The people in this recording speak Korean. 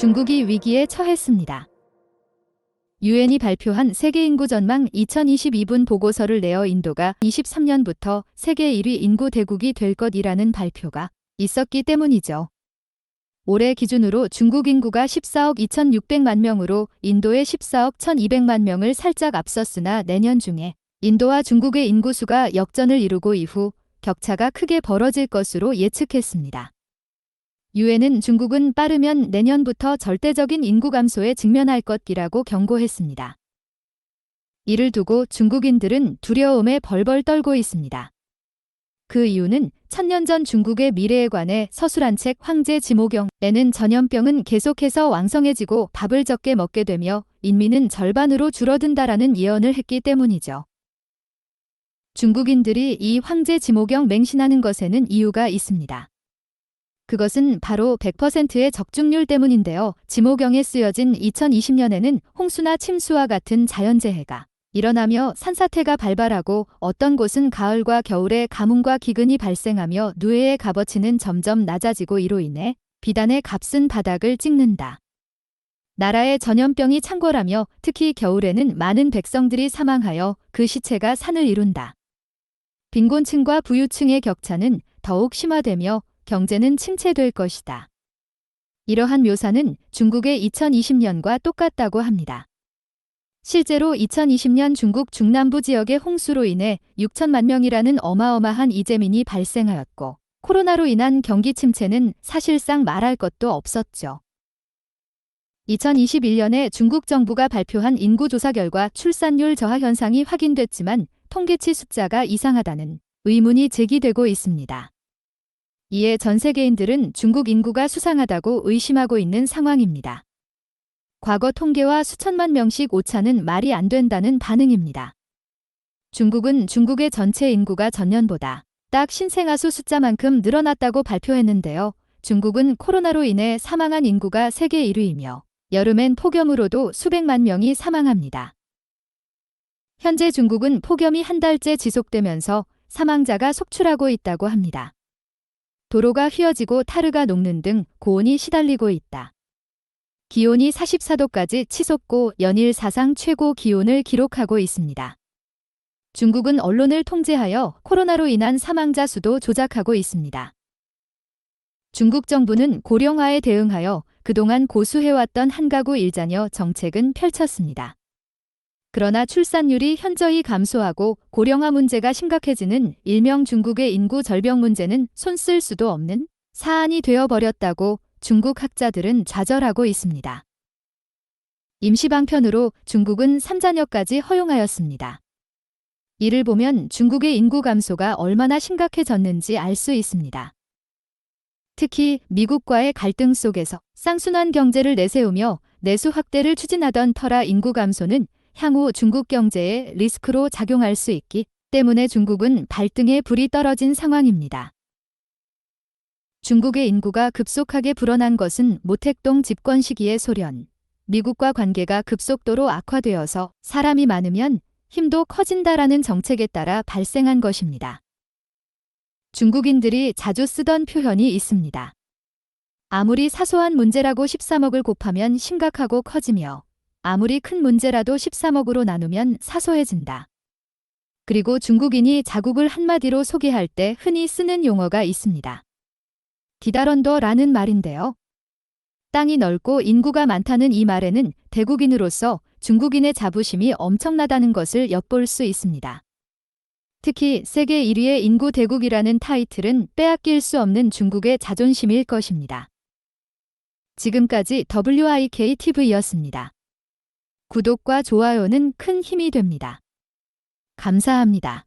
중국이 위기에 처했습니다. 유엔이 발표한 세계인구 전망 2022분 보고서를 내어 인도가 23년부터 세계 1위 인구 대국이 될 것이라는 발표가 있었기 때문이죠. 올해 기준으로 중국 인구가 14억 2,600만 명으로 인도의 14억 1,200만 명을 살짝 앞섰으나 내년 중에 인도와 중국의 인구수가 역전을 이루고 이후 격차가 크게 벌어질 것으로 예측했습니다. 유엔은 중국은 빠르면 내년부터 절대적인 인구 감소에 직면할 것이라고 경고했습니다. 이를 두고 중국인들은 두려움에 벌벌 떨고 있습니다. 그 이유는 1000년 전 중국의 미래에 관해 서술한 책 황제 지모경에는 전염병은 계속해서 왕성해지고 밥을 적게 먹게 되며 인민은 절반으로 줄어든다라는 예언을 했기 때문이죠. 중국인들이 이 황제 지모경 맹신하는 것에는 이유가 있습니다. 그것은 바로 100%의 적중률 때문인데요. 지모경에 쓰여진 2020년에는 홍수나 침수와 같은 자연재해가 일어나며 산사태가 발발하고 어떤 곳은 가을과 겨울에 가뭄과 기근이 발생하며 누에의 값어치는 점점 낮아지고 이로 인해 비단의 값은 바닥을 찍는다. 나라의 전염병이 창궐하며 특히 겨울에는 많은 백성들이 사망하여 그 시체가 산을 이룬다. 빈곤층과 부유층의 격차는 더욱 심화되며 경제는 침체될 것이다. 이러한 묘사는 중국의 2020년과 똑같다고 합니다. 실제로 2020년 중국 중남부 지역의 홍수로 인해 6천만 명이라는 어마어마한 이재민이 발생하였고 코로나로 인한 경기 침체는 사실상 말할 것도 없었죠. 2021년에 중국 정부가 발표한 인구조사 결과 출산율 저하 현상이 확인됐지만 통계치 숫자가 이상하다는 의문이 제기되고 있습니다. 이에 전 세계인들은 중국 인구가 수상하다고 의심하고 있는 상황입니다. 과거 통계와 수천만 명씩 오차는 말이 안 된다는 반응입니다. 중국은 중국의 전체 인구가 전년보다 딱 신생아수 숫자만큼 늘어났다고 발표했는데요. 중국은 코로나로 인해 사망한 인구가 세계 1위이며 여름엔 폭염으로도 수백만 명이 사망합니다. 현재 중국은 폭염이 한 달째 지속되면서 사망자가 속출하고 있다고 합니다. 도로가 휘어지고 타르가 녹는 등 고온이 시달리고 있다. 기온이 44도까지 치솟고 연일 사상 최고 기온을 기록하고 있습니다. 중국은 언론을 통제하여 코로나로 인한 사망자 수도 조작하고 있습니다. 중국 정부는 고령화에 대응하여 그동안 고수해왔던 한가구 1자녀 정책은 펼쳤습니다. 그러나 출산율이 현저히 감소하고 고령화 문제가 심각해지는 일명 중국의 인구 절벽 문제는 손 쓸 수도 없는 사안이 되어버렸다고 중국 학자들은 좌절하고 있습니다. 임시방편으로 중국은 3자녀까지 허용하였습니다. 이를 보면 중국의 인구 감소가 얼마나 심각해졌는지 알 수 있습니다. 특히 미국과의 갈등 속에서 쌍순환 경제를 내세우며 내수 확대를 추진하던 터라 인구 감소는 향후 중국 경제에 리스크로 작용할 수 있기 때문에 중국은 발등에 불이 떨어진 상황입니다. 중국의 인구가 급속하게 불어난 것은 모택동 집권 시기의 소련, 미국과 관계가 급속도로 악화되어서 사람이 많으면 힘도 커진다라는 정책에 따라 발생한 것입니다. 중국인들이 자주 쓰던 표현이 있습니다. 아무리 사소한 문제라고 13억을 곱하면 심각하고 커지며 아무리 큰 문제라도 13억으로 나누면 사소해진다. 그리고 중국인이 자국을 한마디로 소개할 때 흔히 쓰는 용어가 있습니다. 기다런더라는 말인데요. 땅이 넓고 인구가 많다는 이 말에는 대국인으로서 중국인의 자부심이 엄청나다는 것을 엿볼 수 있습니다. 특히 세계 1위의 인구 대국이라는 타이틀은 빼앗길 수 없는 중국의 자존심일 것입니다. 지금까지 WIKTV였습니다. 구독과 좋아요는 큰 힘이 됩니다. 감사합니다.